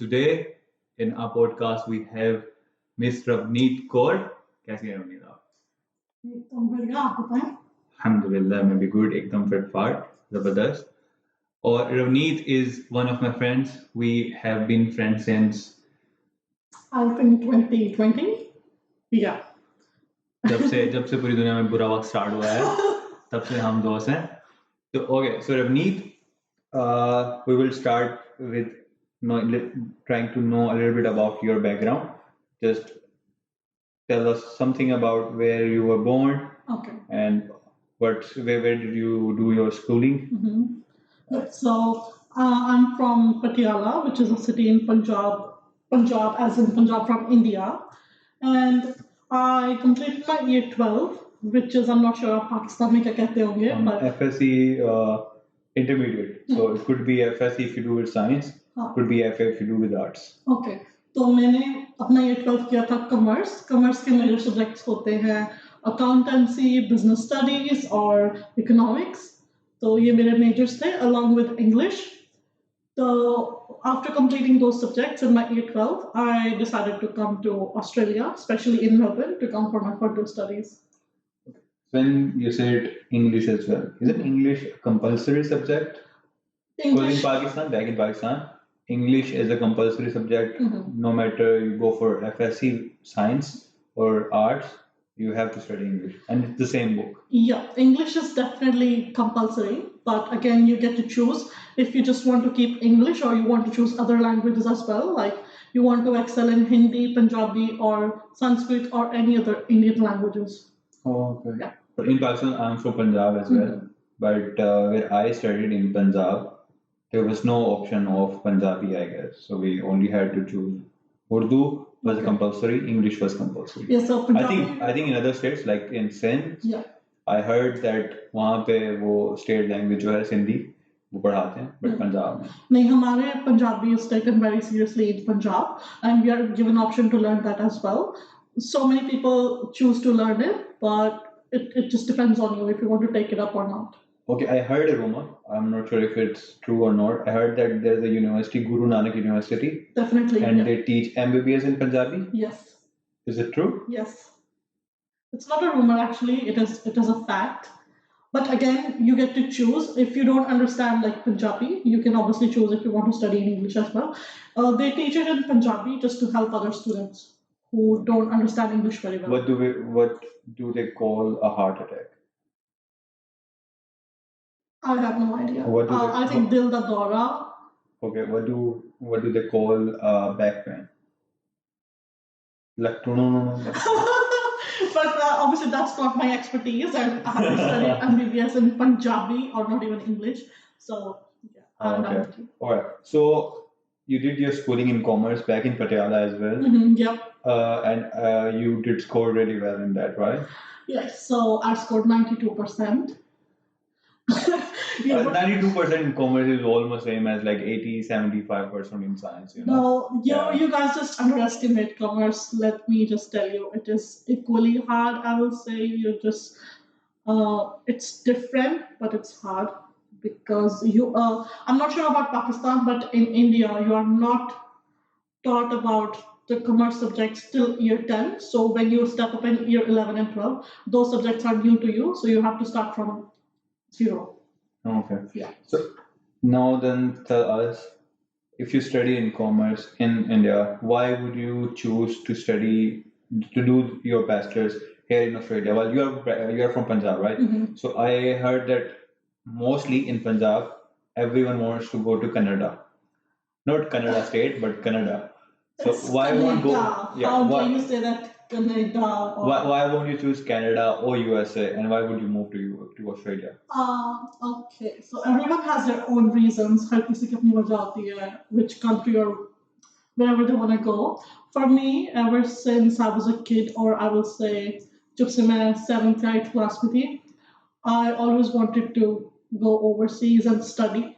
Today in our podcast we have Miss Ravneet Kaur. कैसी हैं रवनीत आप? एकदम बढ़िया आप बताएं अल्हम्दुलिल्लाह मैं भी good एकदम fit fat जबरदस्त. और Ravneet is one of my friends. We have been friends since I think 2020 yeah जब से पूरी दुनिया में बुरा वक्त स्टार्ट हुआ है तब से हम दोस्त हैं. तो okay, so Ravneet, we will start with trying to know a little bit about your background. Just tell us something about where you were born okay and where did you do your schooling? so I'm from Patiala, which is a city in Punjab as in Punjab from India, and I completed my year 12, which is I'm not sure आप पाकिस्तान में क्या कहते होंगे but FSC intermediate. So it could be FSC if you do with science, could be FA if you do with arts. Okay तो मैंने अपना ये 12 किया था कॉमर्स के मेजर सब्जेक्ट्स होते हैं अकाउंटेंसी बिजनेस स्टडीज और इकोनॉमिक्स तो ये मेरे मेजर्स थे along with English. So after completing those subjects in my year 12, I decided to come to Australia, especially in Melbourne, to come for my further studies. When you said English as well, is it English a compulsory subject? Because in Pakistan, back in Pakistan, English is a compulsory subject. No matter you go for FSC science or arts, you have to study English, and it's the same book. Yeah, English is definitely compulsory, but again, you get to choose if you just want to keep English or you want to choose other languages as well. Like you want to excel in Hindi, Punjabi, or Sanskrit, or any other Indian languages. Oh, okay. Yeah. But in Pakistan, I'm from Punjab as well. But where I studied in Punjab, there was no option of Punjabi, I guess. So we only had to choose Urdu was compulsory, English was compulsory. Yes, so Punjabi, I think in other states like in Sindh, I heard that वहाँ पे वो state language जो है सिंधी वो पढ़ाते हैं, but Punjab में नहीं हमारे Punjabi is taken very seriously in Punjab, and we are given option to learn that as well. So many people choose to learn it, but it just depends on you if you want to take it up or not. Okay, I heard a rumor. I'm not sure if it's true or not. I heard that there's a university, Guru Nanak University. Definitely. And they teach MBBS in Punjabi? Yes. Is it true? Yes. It's not a rumor actually, it is a fact. But again, you get to choose. If you don't understand like Punjabi, you can obviously choose if you want to study in English as well. They teach it in Punjabi just to help other students who don't understand English very well. What do they call a heart attack? I have no idea. I think Dil da Dora. Okay, what do they call back pain? Like But obviously that's not my expertise, and I have to study MBBS in Punjabi or not even English. So yeah, I'm done with you. Alright, so you did your schooling in commerce back in Patiala as well. Yep. And you did score really well in that, right? Yes. So I scored 92%. 92% in commerce is almost same as like 80-75% in science. You know? No, you guys just underestimate commerce. Let me just tell you, it is equally hard. I will say you just it's different, but it's hard because you. I'm not sure about Pakistan, but in India, you are not taught about the commerce subjects till year 10. So when you step up in year 11 and 12, those subjects are new to you. So you have to start from zero. Okay. Yeah. So now then tell us, if you study in commerce in India, why would you choose to do your bachelor's here in Australia? Well, you are from Punjab, right? So I heard that mostly in Punjab, everyone wants to go to Canada. Not Canada state, but Canada. So why won't go? Yeah. How do you say that? Canada. Why won't you choose Canada or USA, and why would you move to Australia? Okay. So everyone has their own reasons. हर किसी की अपनी वजह होती है, which country or wherever they want to go. For me, ever since I was a kid, or I will say, जब से मैं 7th or 8th class में थी, I always wanted to go overseas and study.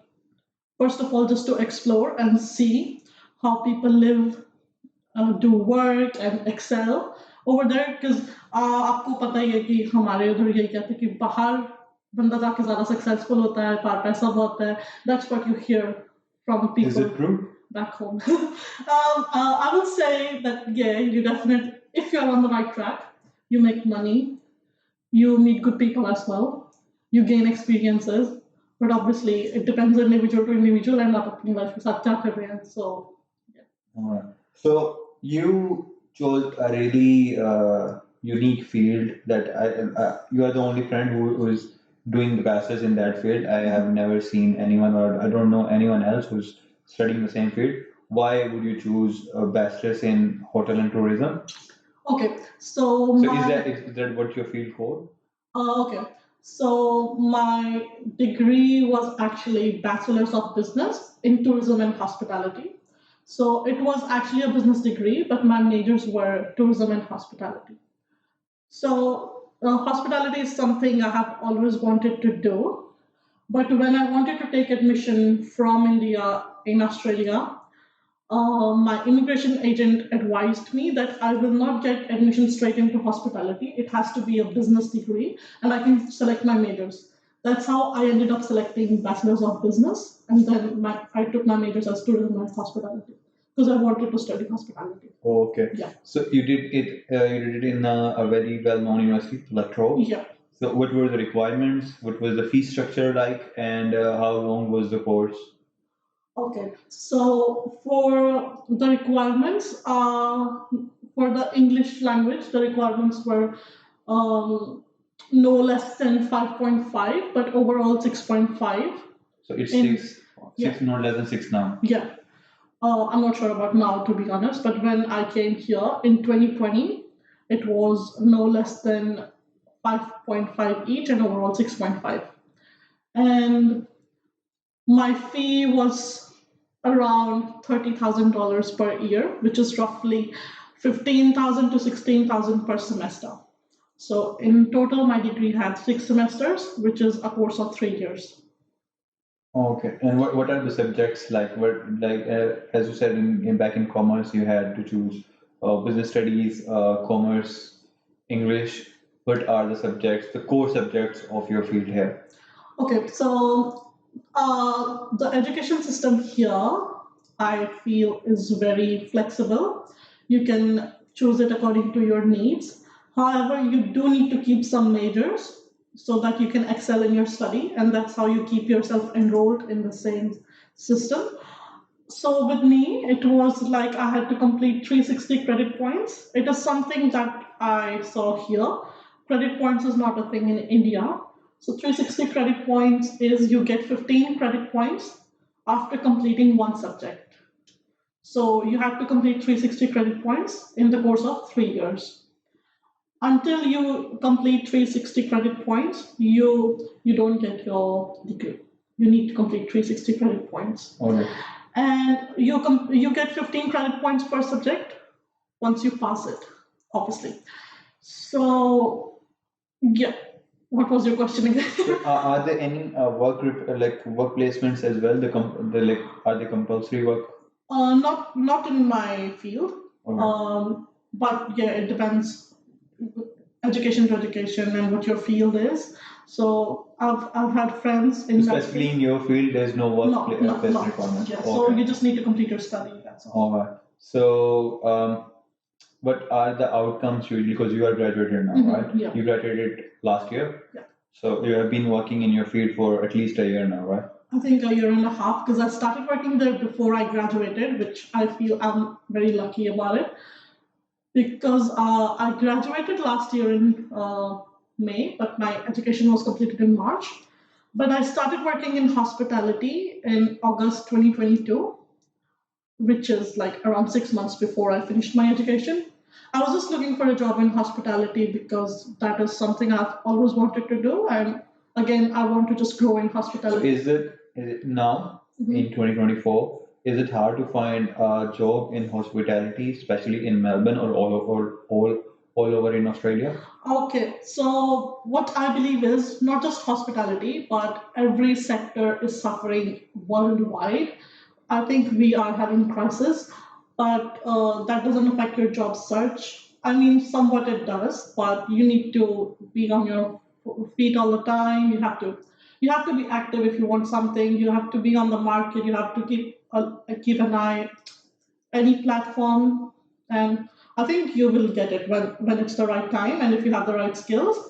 First of all, just to explore and see how people live, do work and excel over there. Because आपको पता ही है कि हमारे उधर यही कहते हैं कि बाहर बंदा जाके ज़्यादा सक्सेसफुल होता है, बाहर पैसा बहुत है. That's what you hear from people. Is it true? back home. I would say that yeah, you definitely, if you're on the right track, you make money, you meet good people as well, you gain experiences. But obviously, it depends individual to individual, and not अपनी life के साथ क्या कर रहे हैं. So yeah. Alright. So you chose a really unique field that you are the only friend who is doing the bachelor's in that field. I have never seen anyone, or I don't know anyone else who's studying the same field. Why would you choose a bachelor's in hotel and tourism? Okay, So is that what your field for? Okay. So my degree was actually Bachelors of Business in Tourism and Hospitality. So it was actually a business degree, but my majors were tourism and hospitality. So hospitality is something I have always wanted to do. But when I wanted to take admission from India in Australia, my immigration agent advised me that I will not get admission straight into hospitality. It has to be a business degree, and I can select my majors. That's how I ended up selecting Bachelors of Business, and then I took my majors as tourism and hospitality because I wanted to study hospitality. Okay. Yeah. So you did it. You did it in a very well-known university, like Trobe. Yeah. So what were the requirements? What was the fee structure like, and how long was the course? Okay, so for the requirements, for the English language, the requirements were um, no less than 5.5, but overall 6.5. So it's In- six, not less than six now. Yeah, I'm not sure about now, to be honest, but when I came here in 2020, it was no less than 5.5 each and overall 6.5. And my fee was around $30,000 per year, which is roughly 15,000 to 16,000 per semester. So in total, my degree had 6 semesters, which is a course of 3 years. Okay. And what are the subjects like? As you said back in commerce, you had to choose business studies, commerce, English. What are the subjects, the core subjects of your field here? Okay, so the education system here, I feel, is very flexible. You can choose it according to your needs. However, you do need to keep some majors so that you can excel in your study, and that's how you keep yourself enrolled in the same system. So with me, it was like I had to complete 360 credit points. It is something that I saw here. Credit points is not a thing in India. So 360 credit points is you get 15 credit points after completing one subject. So you have to complete 360 credit points in the course of 3 years. Until you complete 360 credit points, you don't get your degree. You need to complete 360 credit points. Okay. And you get 15 credit points per subject once you pass it, obviously. So yeah, what was your question again? Are there any like work placements as well? Are they compulsory work? Not in my field. Okay. But yeah, it depends education to education and what your field is. So I've had friends in that Especially in your field, there's no work placement requirement. Yeah, so you just need to complete your study. That's all. All right. So, what are the outcomes usually? Because you are graduated now, right? Yeah. You graduated last year. Yeah. So you have been working in your field for at least a year now, right? I think a year and a half because I started working there before I graduated, which I feel I'm very lucky about it. Because I graduated last year in May, but my education was completed in March. But I started working in hospitality in August 2022, which is like around 6 months before I finished my education. I was just looking for a job in hospitality because that is something I've always wanted to do. And again, I want to just grow in So hospitality. is it now in 2024? Is it hard to find a job in hospitality, especially in Melbourne or all over in Australia? Okay, so what I believe is not just hospitality, but every sector is suffering worldwide. I think we are having crisis, but that doesn't affect your job search. I mean, somewhat it does, but you need to be on your feet all the time. You have to be active if you want something. You have to be on the market. You have to keep keep an eye any platform, and I think you will get it when it's the right time and if you have the right skills.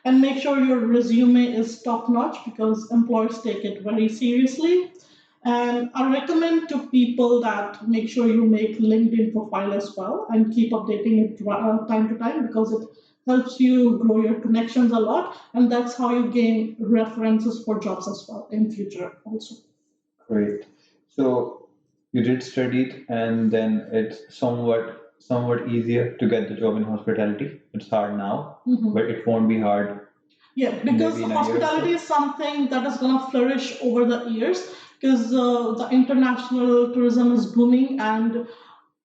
And make sure your resume is top notch because employers take it very seriously. And I recommend to people that make sure you make LinkedIn profile as well and keep updating it time to time because it helps you grow your connections a lot, and that's how you gain references for jobs as well in future also. Great. So you did study it, and then it's somewhat easier to get the job in hospitality. It's hard now, but it won't be hard Yeah, because maybe in a year or hospitality so. is something that is going to flourish over the years because the international tourism is booming. And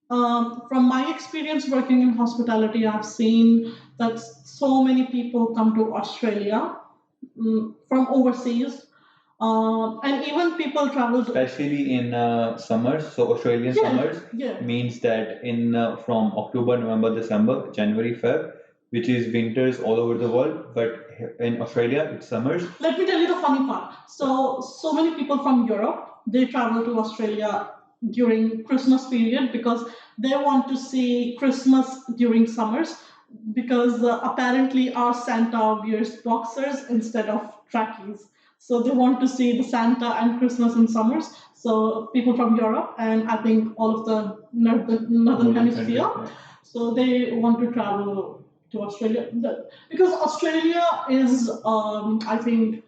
from my experience working in hospitality, I've seen that so many people come to Australia from overseas. And even people travel to. Especially in summers. So Australian Yeah, summers yeah. means that in from October, November, December, January, Feb, which is winters all over the world, but in Australia it's summers. Let me tell you the funny part. So many people from Europe they travel to Australia during Christmas period because they want to see Christmas during summers because apparently our Santa wears boxers instead of trackies. So they want to see the Santa and Christmas in summers. So people from Europe and I think all of the northern hemisphere. So they want to travel to Australia because Australia is, I think,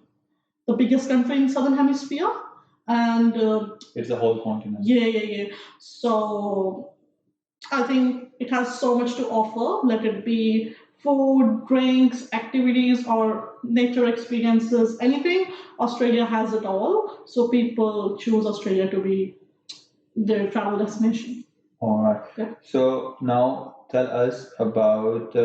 the biggest country in southern hemisphere, and It's a whole continent. yeah. So I think it has so much to offer. Let it be food, drinks, activities, or nature experiences, anything. Australia has it all. So people choose Australia to be their travel destination. All right. Yeah. So now tell us about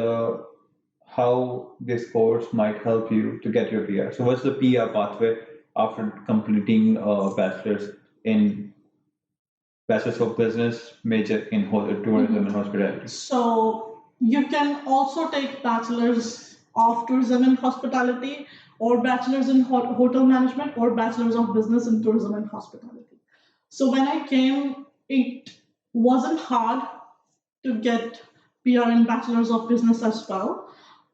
how this course might help you to get your PR. So what's the PR pathway after completing a bachelor's in Bachelor's of Business major in tourism and hospitality? So you can also take bachelors of tourism and hospitality, or bachelors in hotel management, or bachelors of business in tourism and hospitality. So when I came, it wasn't hard to get PR in bachelors of business as well.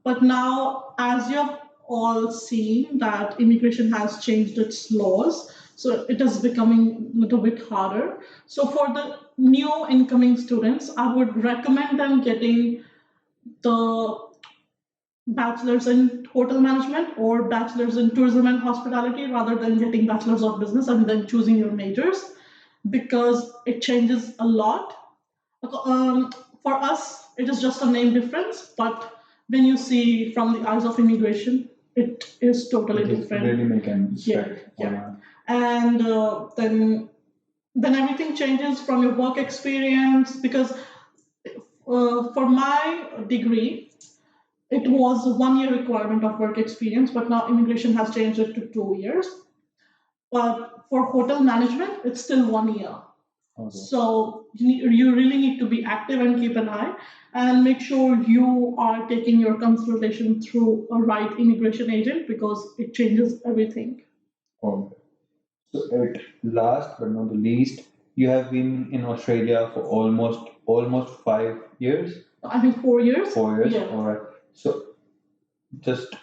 But now, as you've all seen, that immigration has changed its laws, so it is becoming a little bit harder. So for the new incoming students, I would recommend them getting the bachelor's in hotel management or bachelor's in tourism and hospitality rather than getting bachelor's of business and then choosing your majors because it changes a lot. For us, it is just a name difference, but when you see from the eyes of immigration, it is totally It is different. really making Yeah, effect. yeah. And then everything changes from your work experience because for my degree, it was a 1 year requirement of work experience, but now immigration has changed it to 2 years. But for hotel management, it's still 1 year. Okay. So you really need to be active and keep an eye and make sure you are taking your consultation through a right immigration agent because it changes everything. Okay. So at last but not the least, you have been in Australia for almost 5 years. I think 4 years. 4 years. Yeah. All right. So just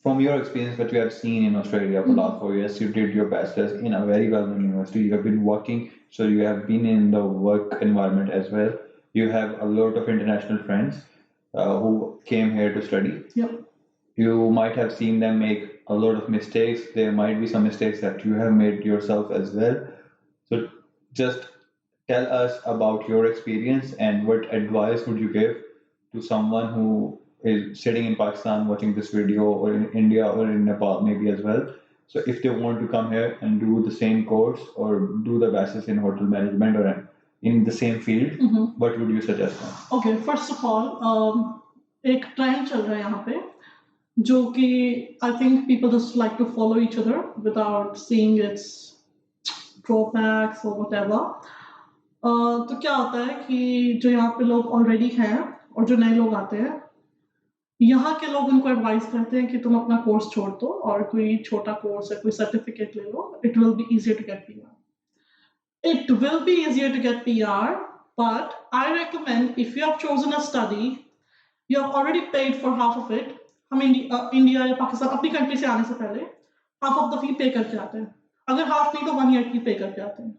from your experience, what you have seen in Australia for the last 4 years, you did your bachelor's in a very well-known university. You have been working, so you have been in the work environment as well. You have a lot of international friends who came here to study. Yep. You might have seen them make a lot of mistakes. There might be some mistakes that you have made yourself as well. So just tell us about your experience and what advice would you give to someone who is sitting in Pakistan watching this video, or in India or in Nepal maybe as well. So if they want to come here and do the same course or do the bachelor's in hotel management or in the same field, what would you suggest them? Okay, first of all, एक trend चल रहा है यहाँ पे जो कि I think people just like to follow each other without seeing its drawbacks or whatever. तो क्या होता है कि जो यहाँ पे लोग ऑलरेडी हैं और जो नए लोग आते हैं यहाँ के लोग उनको एडवाइस करते हैं कि तुम अपना कोर्स छोड़ दो और कोई छोटा कोर्स या कोई सर्टिफिकेट ले लो, it will be easier to get PR. It will be easier to get PR, but I recommend if you have chosen a study, you have already paid for half of it. हम India या पाकिस्तान अपनी country से आने से पहले half of the fee पे करके आते हैं. अगर हाफ नहीं तो 1 ईयर की पे करके आते हैं.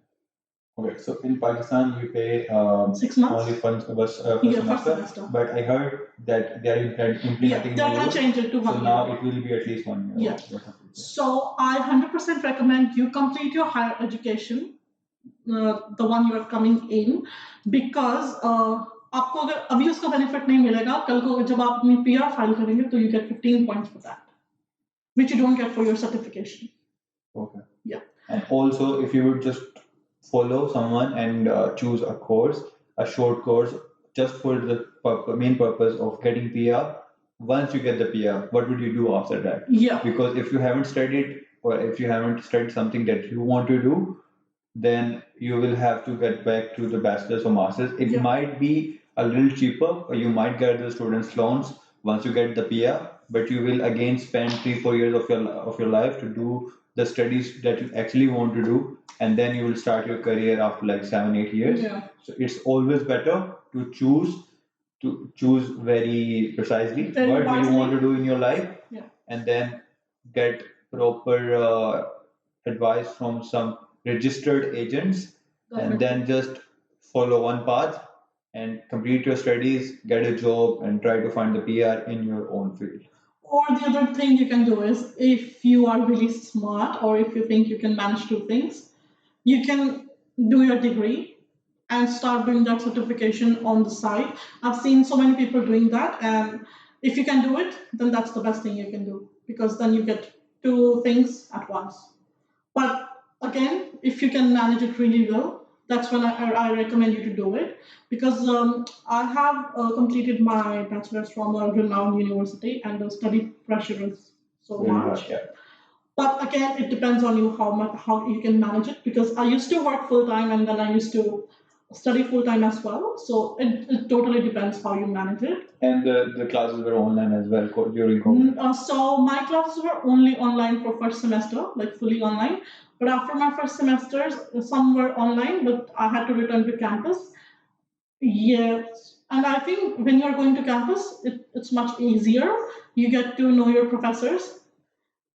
Okay, so in Pakistan you pay 6 months. only first Yeah, first semester, semester. but I heard that they are implementing Yeah, they're going rules, to change it to so 1 year. now it will be at least 1 year. Yeah. So I 100% recommend you complete your higher education, the one you are coming in, because आपको अगर अभी उसका benefit नहीं मिलेगा, कल को जब आप अपनी पीआर फाइल करेंगे तो you get 15 points for that, which you don't get for your certification. Okay. Yeah. And also, if you would just follow someone and choose a course, a short course, just for the main purpose of getting PR, once you get the PR, what would you do after that? Yeah. Because if you haven't studied, or if you haven't studied something that you want to do, then you will have to get back to the bachelor's or master's. It Yeah. might be a little cheaper, or you might get the students' loans once you get the PR, but you will again spend 3 4 years of your life to do the studies that you actually want to do, and then you will start your career after like 7 8 years. Yeah. So it's always better to choose very precisely Very what do you wisely. want to do in your life, Yeah. and then get proper advice from some registered agents, and then just follow one path and complete your studies, get a job, and try to find the PR in your own field. Or the other thing you can do is if you are really smart or if you think you can manage two things, you can do your degree and start doing that certification on the side. I've seen so many people doing that, and if you can do it, then that's the best thing you can do because then you get two things at once. But again, if you can manage it really well, that's when I recommend you to do it because I have completed my bachelor's from a renowned university and the study pressure is so Very much. hard, yeah. But again, it depends on you how you can manage it because I used to work full time and then I used to study full time as well. So it totally depends how you manage it. And the classes were online as well during COVID. So my classes were only online for first semester, like fully online. But after my first semesters, some were online, but I had to return to campus. Yes, and I think when you're going to campus, it's much easier. You get to know your professors.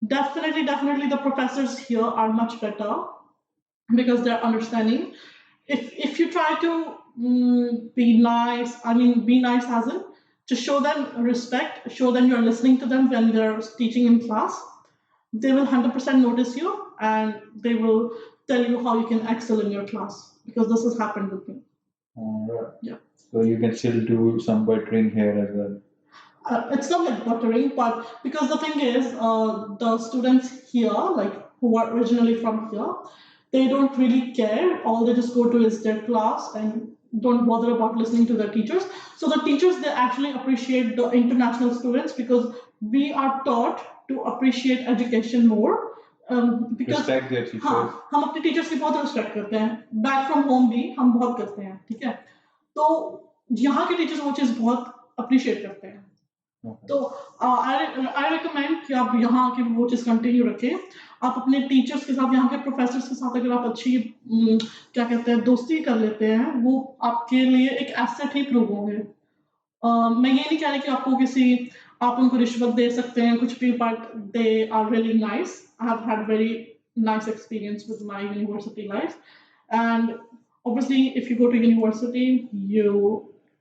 Definitely, the professors here are much better because they're understanding. If you try to be nice, I mean, be nice as in to show them respect, show them you're listening to them when they're teaching in class, they will 100% notice you and they will tell you how you can excel in your class because this has happened with me. Alright. Yeah. So you can still do some buttering here as well. It's not like buttering, but because the thing is, the students here, like who are originally from here, they don't really care. All they just go to is their class and don't bother about listening to their teachers. So the teachers they actually appreciate the international students because we are taught to appreciate education more. Because Respect their teachers. हाँ हम अपने teachers की बहुत respect करते हैं back from home भी हम बहुत करते हैं ठीक है तो यहाँ के टीचर्स वो चीज़ बहुत अप्रिशिएट करते हैं तो आई रिकमेंड कि आप यहाँ आके वो चीज़ कंटिन्यू रखें आप अपने टीचर्स के साथ यहाँ के प्रोफेसर्स के साथ अगर आप अच्छी क्या कहते हैं दोस्ती कर लेते हैं वो आपके लिए एक एसेट ही प्रूव होंगे मैं ये नहीं कह रही कि आपको किसी आप उनको रिश्वत दे सकते हैं कुछ भी but they are really nice I have had very nice experience with my university life and obviously if you go to university you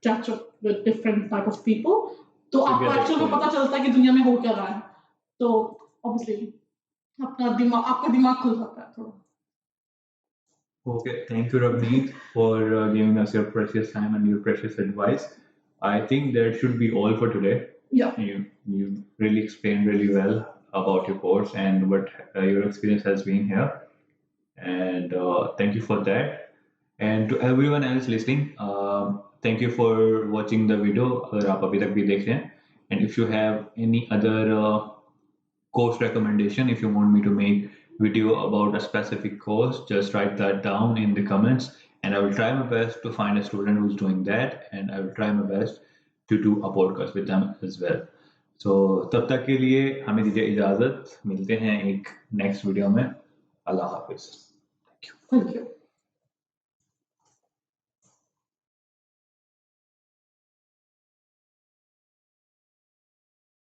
catch up with different type of people तो आपको एक्चुअल में पता चलता है कि दुनिया में हो क्या रहा है तो ऑब्वियसली आपका दिमाग खुल जाता है थोड़ा Okay, thank you, Ravneet, for giving us your precious time and your precious advice. I think that should be all for today. Yeah. You really explained really well about your course and what your experience has been here, and thank you for that. And to everyone else listening, thank you for watching the video. अगर आप अभी तक भी देख रहे हैं, and if you have any other course recommendation, if you want me to make video about a specific course, just write that down in the comments and I will try my best to find a student who's doing that and I will try my best to do a podcast with them as well. So तब तक के लिए हमें दीजिए इजाजत, मिलते हैं एक नेक्स्ट वीडियो में. अल्लाह हाफिज. Thank you. Thank you.